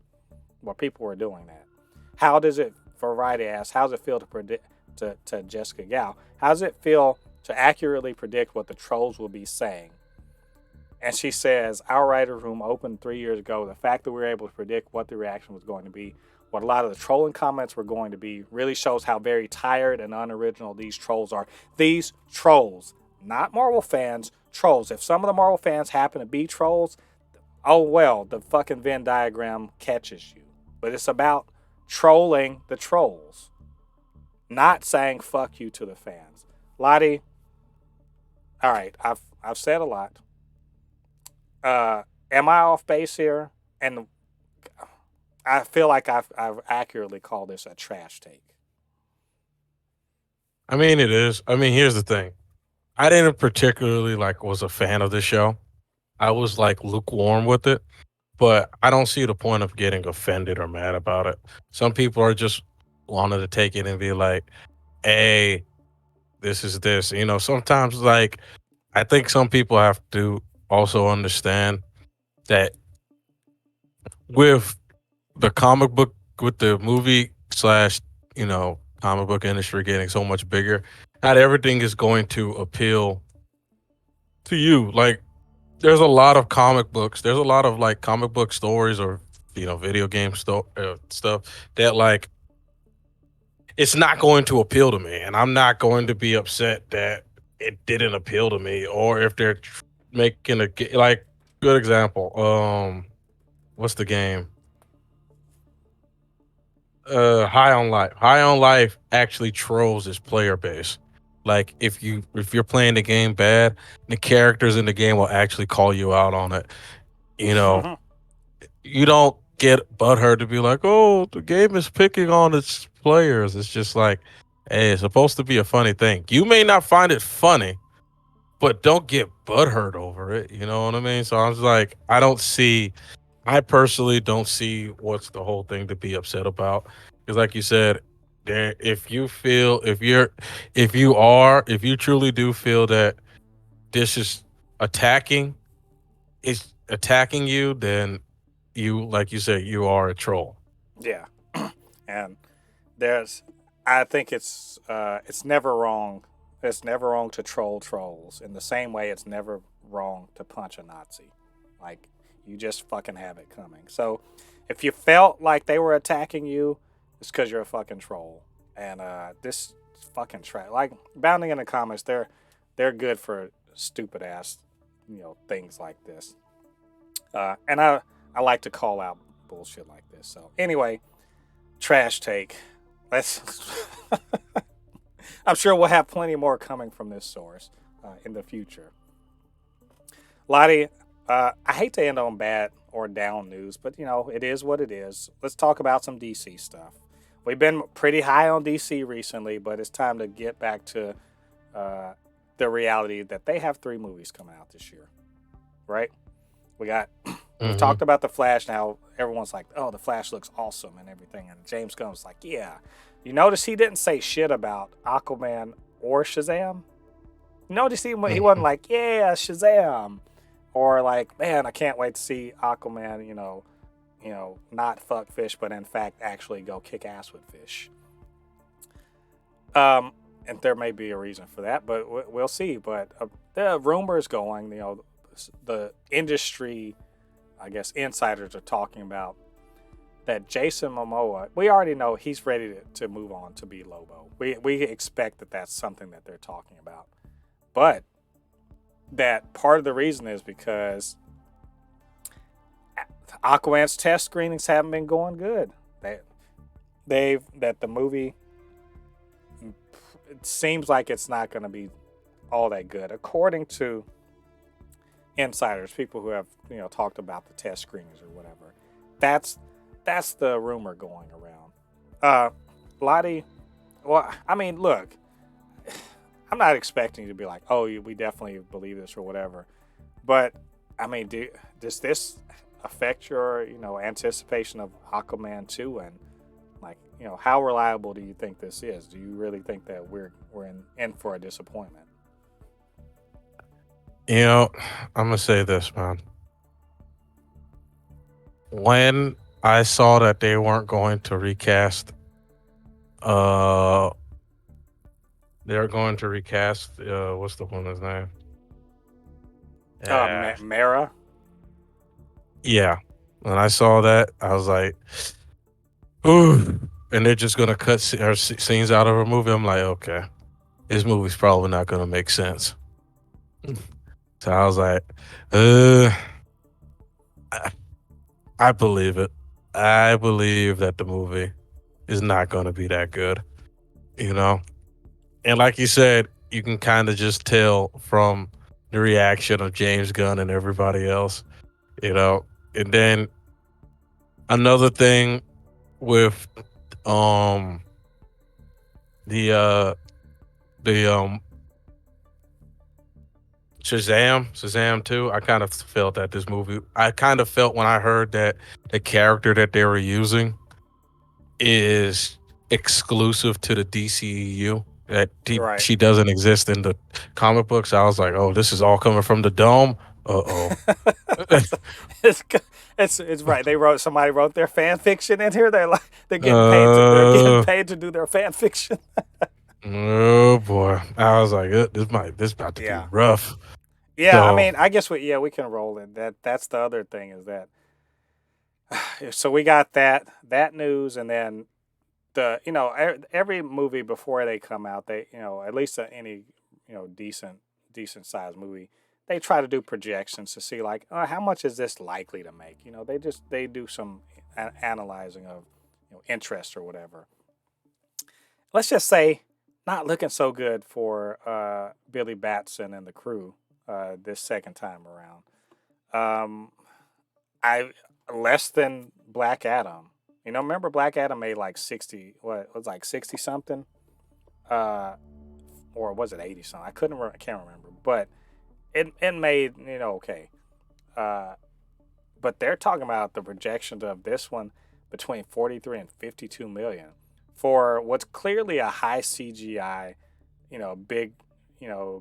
where people were doing that. How does it, Variety asks, how does it feel to predict to Jessica Gao? How does it feel to accurately predict what the trolls will be saying? And she says, our writer room opened 3 years ago. The fact that we were able to predict what the reaction was going to be, what a lot of the trolling comments were going to be, really shows how very tired and unoriginal these trolls are. These trolls, not Marvel fans, trolls. If some of the Marvel fans happen to be trolls, oh well, the fucking Venn diagram catches you. But it's about trolling the trolls, not saying fuck you to the fans. Lottie, All right, I've said a lot. Am I off base here? And I feel like I've accurately called this a trash take. I mean, it is. I mean, here's the thing. I didn't particularly like was a fan of the show. I was like lukewarm with it, but I don't see the point of getting offended or mad about it. Some people are just wanted to take it and be like, "Hey, this is this." You know, sometimes like I think some people have to also understand that with the comic book, with the movie slash, comic book industry getting so much bigger, not everything is going to appeal to you. Like, there's a lot of comic books. There's a lot of like comic book stories or video game stuff that like it's not going to appeal to me, and I'm not going to be upset that it didn't appeal to me, or if they're making like good example. What's the game? High on Life. High on Life actually trolls its player base. Like if you're playing the game bad, the characters in the game will actually call you out on it. You know, you don't get butthurt to be like, oh, the game is picking on its players. It's just like, hey, it's supposed to be a funny thing. You may not find it funny, but don't get butthurt over it. You know what I mean? So I was like, I personally don't see what's the whole thing to be upset about. Because like you said, there if you feel if you truly do feel that this is attacking is attacking you, then you like you said, you are a troll. Yeah, and there's, I think it's never wrong. It's never wrong to troll trolls. In the same way, it's never wrong to punch a Nazi. Like, you just fucking have it coming. So if you felt like they were attacking you, it's because you're a fucking troll. And this fucking trash, like Bounding in the Comics, they're good for stupid ass, things like this. And I like to call out bullshit like this. So anyway, trash take. Let's. I'm sure we'll have plenty more coming from this source in the future. Lottie, I hate to end on bad or down news, but it is what it is. Let's talk about some DC stuff. We've been pretty high on DC recently, but it's time to get back to the reality that they have 3 movies coming out this year, right? We talked about the Flash. Now everyone's like, "Oh, the Flash looks awesome" and everything, and James Gunn's like, "Yeah." You notice he didn't say shit about Aquaman or Shazam. You notice he wasn't like, "Yeah, Shazam," or like, "Man, I can't wait to see Aquaman." Not fuck fish, but in fact actually go kick ass with fish. And there may be a reason for that, but we'll see. But the rumors going, the industry, I guess, insiders are talking about that Jason Momoa, we already know he's ready to move on to be Lobo. We expect that that's something that they're talking about. But that part of the reason is because Aquaman's test screenings haven't been going good. That the movie, it seems like it's not going to be all that good, according to insiders, people who have talked about the test screenings or whatever. That's the rumor going around. Lottie, well, I mean, look, I'm not expecting you to be like, "Oh, we definitely believe this" or whatever. But I mean, does this affect your anticipation of Aquaman 2, and like how reliable do you think this is? Do you really think that we're in for a disappointment? I'm gonna say this, man. When I saw that they weren't going to recast, uh, they're going to recast. What's the woman's name? Mara. Yeah. When I saw that, I was like, ooh. And they're just gonna cut her scenes out of her movie. I'm like, okay, this movie's probably not gonna make sense. So I was like, I believe it. I believe that the movie is not gonna be that good. And like you said, you can kind of just tell from the reaction of James Gunn and everybody else, you know. And then another thing with um the uh the Shazam 2, I kind of felt that this movie, I kind of felt when I heard that the character that they were using is exclusive to the DCEU, that Right. she doesn't exist in the comic books. I was like, oh, this is all coming from the dome. Uh-oh. it's, it's it's right. Somebody wrote their fan fiction in here. They're getting paid uh, to do their fan fiction. oh boy. I was like, this about to be Yeah. rough. Yeah, I So mean, I guess we can roll it. That's the other thing is that so we got that news, and then every movie before they come out, they at least any decent sized movie, they try to do projections to see like how much is this likely to make. They do some analyzing of interest or whatever. Let's just say not looking so good for Billy Batson and the crew this second time around. Um, I less than Black Adam. Remember Black Adam made like 60, what it was like 60 something, or was it 80 something? I can't remember, but it made okay. Uh, but they're talking about the projections of this one between 43 and 52 million for what's clearly a high CGI, big,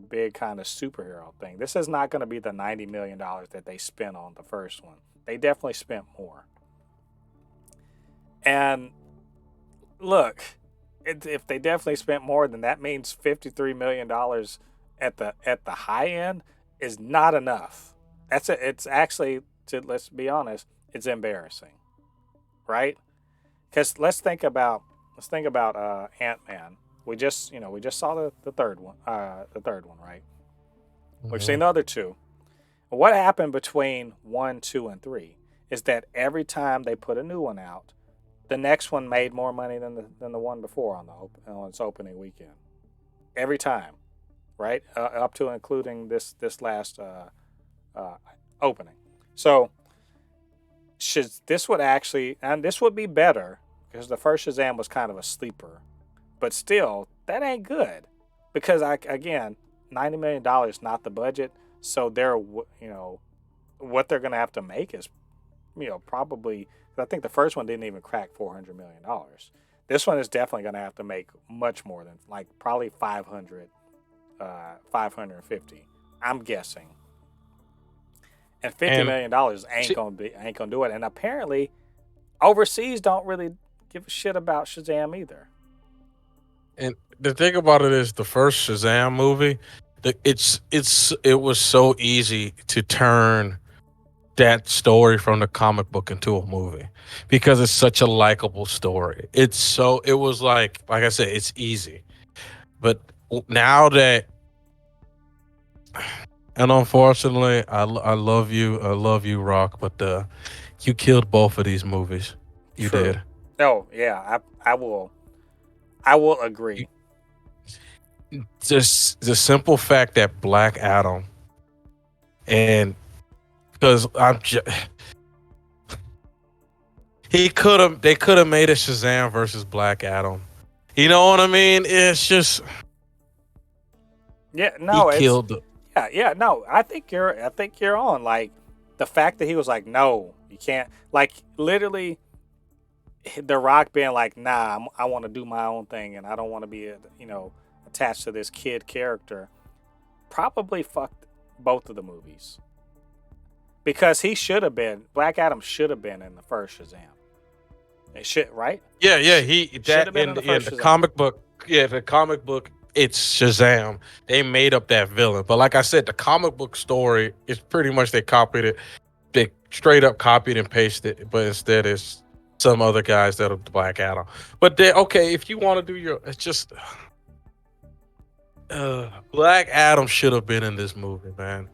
big kind of superhero thing. This is not going to be the $90 million that they spent on the first one. They definitely spent more. And look, if they definitely spent more, then that means $53 million at the high end is not enough. It's actually, let's be honest, it's embarrassing, right? Because let's think about Ant-Man. We just saw the third one, right? We've seen the other two. What happened between 1, 2, and 3 is that every time they put a new one out, the next one made more money than the one before on its opening weekend. Every time, right? Up to including this last opening. So this would be better because the first Shazam was kind of a sleeper, but still that ain't good because $90 million not the budget. So what they're gonna have to make is probably, I think the first one didn't even crack $400 million. This one is definitely going to have to make much more than like probably 500, 550. I'm guessing. And $50 million ain't gonna do it. And apparently, overseas don't really give a shit about Shazam either. And the thing about it is, the first Shazam movie, it was so easy to turn that story from the comic book into a movie because it's such a likable story. It was like I said, it's easy. But now that, and unfortunately, I love you, Rock, but you killed both of these movies. You True. did. Oh yeah, I will agree. Just the simple fact that Black Adam, and because they could have made a Shazam versus Black Adam. You know what I mean? It's just he killed the. yeah. No, I think you're on. Like the fact that he was like, no, you can't. Like literally, The Rock being like, nah, I want to do my own thing, and I don't want to be attached to this kid character. Probably fucked both of the movies because Black Adam should have been in the first Shazam. It should, right? Yeah, the comic book. Yeah, the comic book. It's Shazam. They made up that villain, but like I said, the comic book story is pretty much they copied it. They straight up copied and pasted it, but instead it's some other guys that are Black Adam. But okay, if you want to do it's just Black Adam should have been in this movie, man.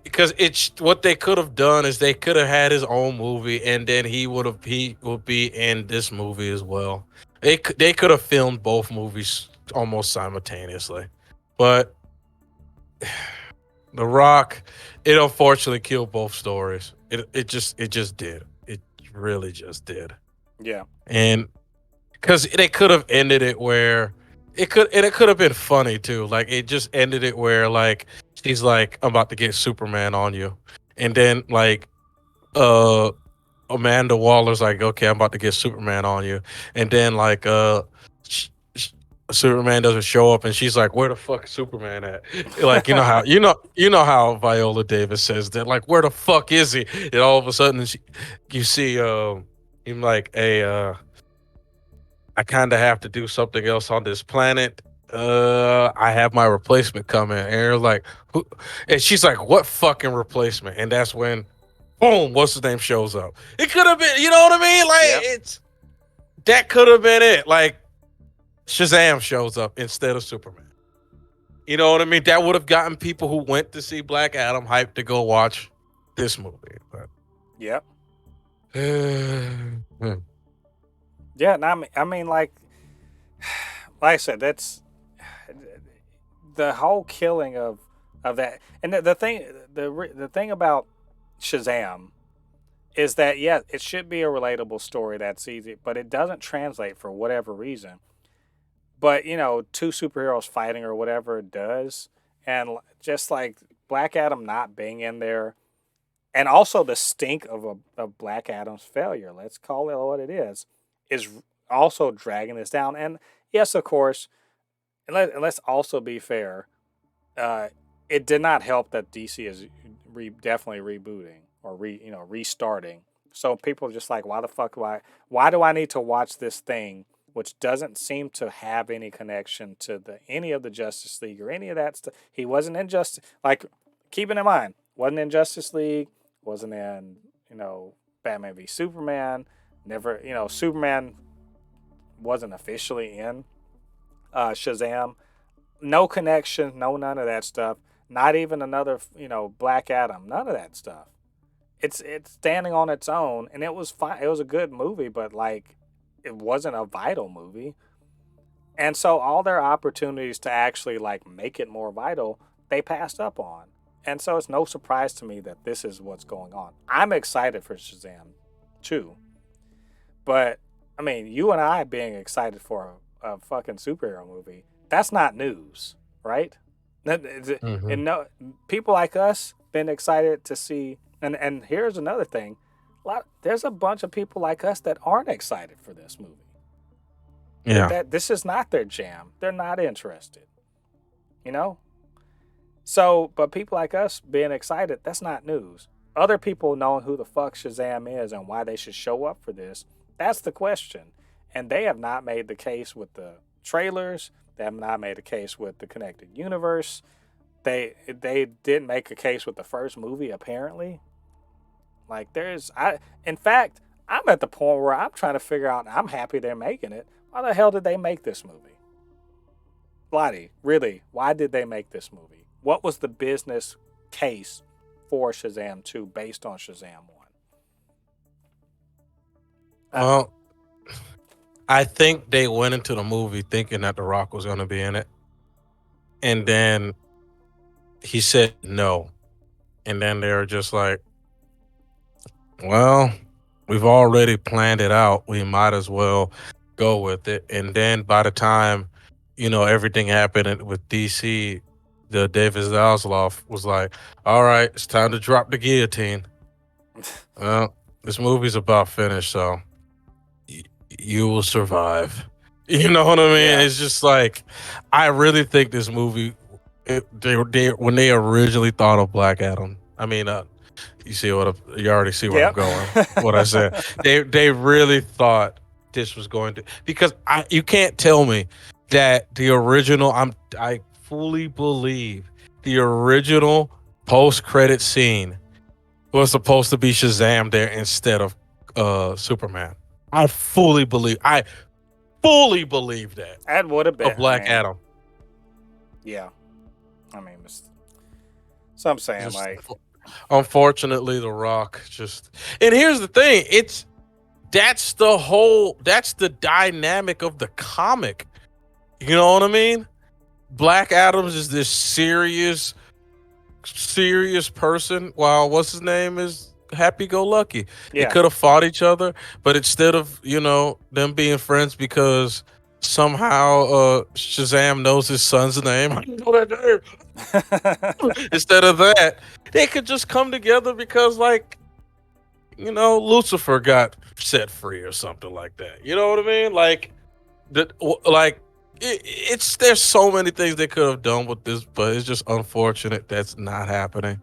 Because it's what they could have done is they could have had his own movie, and then he would be in this movie as well. They could have filmed both movies almost simultaneously, but The Rock, it unfortunately killed both stories. It just did. It really just did. Yeah. And because they could have ended it where it could have been funny too. Like it just ended it where like she's like, I'm about to get Superman on you. And then like uh Amanda Waller's like, okay, I'm about to get Superman on you. And then like sh- sh- Superman doesn't show up and she's like, where the fuck is Superman at? Like, you know how Viola Davis says that, like, where the fuck is he? And all of a sudden you see him like, hey, I kind of have to do something else on this planet. I have my replacement coming. And you're like, who? And she's like, what fucking replacement? And that's when, boom, what's his name shows up. It could have been, you know what I mean? Like, Yep. that could have been it. Like, Shazam shows up instead of Superman. You know what I mean? That would have gotten people who went to see Black Adam hyped to go watch this movie. But, Yep. Yeah. No, I mean, like I said, that's the whole killing of that. And the thing about Shazam is that, yeah, it should be a relatable story that's easy, but it doesn't translate for whatever reason. But two superheroes fighting or whatever it does, and just like Black Adam not being in there, and also the stink of Black Adam's failure, let's call it what it is also dragging this down. And yes, of course, and let's also be fair, it did not help that DC is definitely rebooting or restarting. So people are just like, why the fuck why do I need to watch this thing which doesn't seem to have any connection to any of the Justice League or any of that stuff? He wasn't in Justice, like, keeping in mind, wasn't in Justice League, wasn't in Batman v Superman, never, Superman wasn't officially in Shazam. No connection, no none of that stuff. Not even another, Black Adam. None of that stuff. It's standing on its own, and it was fine. It was a good movie, but like, it wasn't a vital movie. And so all their opportunities to actually like make it more vital, they passed up on. And so it's no surprise to me that this is what's going on. I'm excited for Shazam too. But I mean, you and I being excited for a fucking superhero movie, that's not news, right? And no, people like us been excited to see. And here's another thing: there's a bunch of people like us that aren't excited for this movie. Yeah. That this is not their jam. They're not interested. You know. So, but people like us being excited, that's not news. Other people knowing who the fuck Shazam is and why they should show up for this, that's the question. And they have not made the case with the trailers. They have not made a case with the connected universe. They didn't make a case with the first movie, apparently. Like, in fact, I'm at the point where I'm trying to figure out, I'm happy they're making it. Why the hell did they make this movie? LADI, really, why did they make this movie? What was the business case for Shazam 2 based on Shazam 1? Well, I think they went into the movie thinking that The Rock was going to be in it. And then he said no. And then they were just like, well, we've already planned it out. We might as well go with it. And then by the time, everything happened with DC, the David Zaslav was like, all right, it's time to drop the guillotine. Well, this movie's about finished, so you will survive. You know what I mean? Yeah. It's just like, I really think this movie, when they originally thought of Black Adam, I mean, you already see where I'm going. What I said, they really thought this was going to, because you can't tell me that the original. I fully believe the original post-credit scene was supposed to be Shazam there instead of Superman. I fully believe that. That would have been a Black Adam. Yeah, I mean, so I'm saying, like, unfortunately, The Rock just. And here's the thing: that's the dynamic of the comic. You know what I mean? Black Adams is this serious serious person, while what's his name is happy-go-lucky. They Yeah. could have fought each other, but instead of them being friends because somehow Shazam knows his son's name, I know that name. Instead of that, they could just come together because, like, Lucifer got set free or something like that. You know what I mean? Like, like it's there's so many things they could have done with this, but it's just unfortunate that's not happening.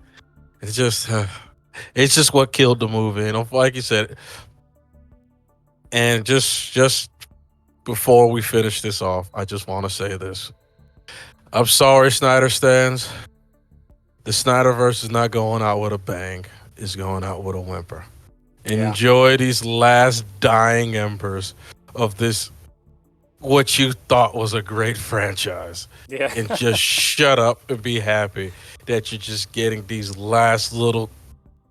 It's just it's just what killed the movie, and like you said. And just before we finish this off, I just want to say this: I'm sorry, Snyder stands. The Snyderverse is not going out with a bang; it's going out with a whimper. Yeah. Enjoy these last dying embers of this, what you thought was a great franchise. Yeah. And just shut up and be happy that you're just getting these last little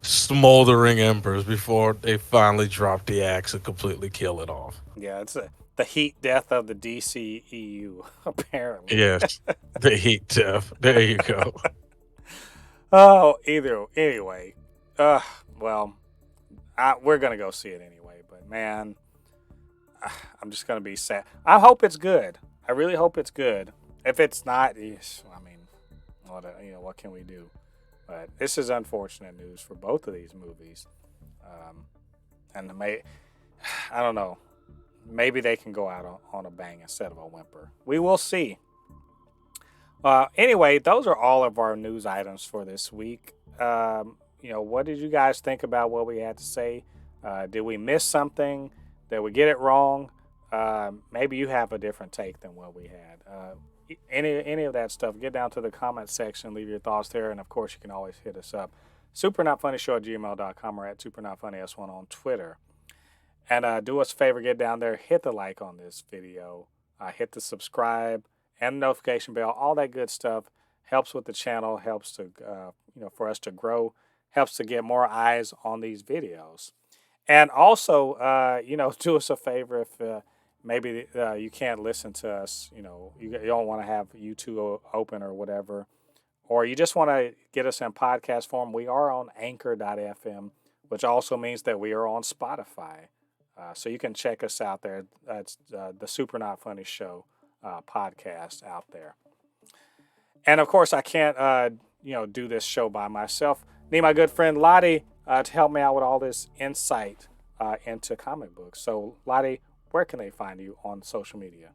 smoldering embers before they finally drop the axe and completely kill it off. Yeah, it's the heat death of the DCEU, apparently. Yes, the heat death. There you go. Oh, anyway. Well, we're gonna go see it anyway. But man, I'm just gonna be sad. I hope it's good. I really hope it's good. If it's not, I mean, what can we do? But this is unfortunate news for both of these movies. And I don't know. Maybe they can go out on a bang instead of a whimper. We will see. Anyway, those are all of our news items for this week. What did you guys think about what we had to say? Did we miss something? Did we get it wrong? Maybe you have a different take than what we had. Any of that stuff, get down to the comment section, leave your thoughts there, and of course you can always hit us up. supernotfunnyshow@gmail.com or at supernotfunnys1 on Twitter. And do us a favor, get down there, hit the like on this video, hit the subscribe and notification bell, all that good stuff. Helps with the channel, helps to for us to grow, helps to get more eyes on these videos. And also, do us a favor if maybe you can't listen to us, you don't want to have YouTube open or whatever, or you just want to get us in podcast form. We are on anchor.fm, which also means that we are on Spotify. So you can check us out there. That's the Super Not Funny Show podcast out there. And of course, I can't, do this show by myself. Need my good friend LADI to help me out with all this insight into comic books. So LADI, where can they find you on social media?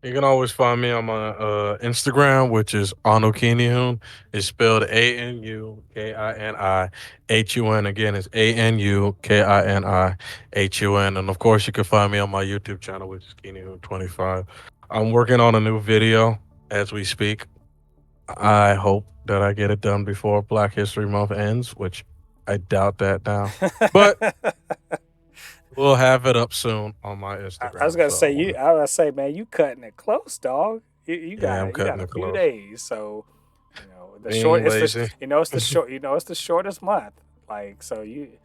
You can always find me on my Instagram, which is Anukinihun. It's spelled ANUKINIHUN. Again, it's ANUKINIHUN. And of course, you can find me on my YouTube channel, which is Kinihun25. I'm working on a new video as we speak. I hope that I get it done before Black History Month ends, which I doubt that now. But we'll have it up soon on my Instagram. I was gonna say, man, you cutting it close, dog. You got a few days, so it's the shortest month. Like, so you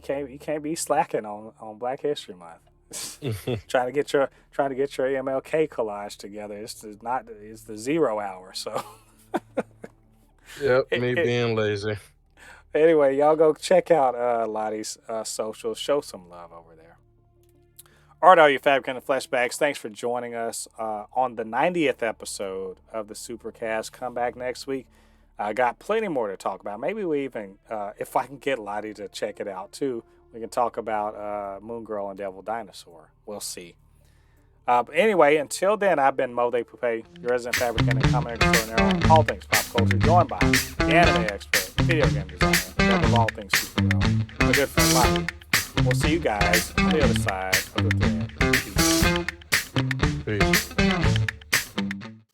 can't be slacking on Black History Month. trying to get your MLK collage together. It's the 0 hour. So. Yep, me being lazy. Anyway, y'all go check out LADI's socials. Show some love over there. All right, all you Fabricans and Fleshbags, thanks for joining us on the 90th episode of the Supercast. Come back next week. I got plenty more to talk about. Maybe we even, if I can get LADI to check it out too, we can talk about Moon Girl and Devil Dinosaur. We'll see. But anyway, until then, I've been Mo De Pupe, your resident fabricant and comic extraordinaire on all things pop culture, joined by the anime expert, video game designer, and of all things superhero, my good friend LADI. We'll see you guys on the other side of the thread.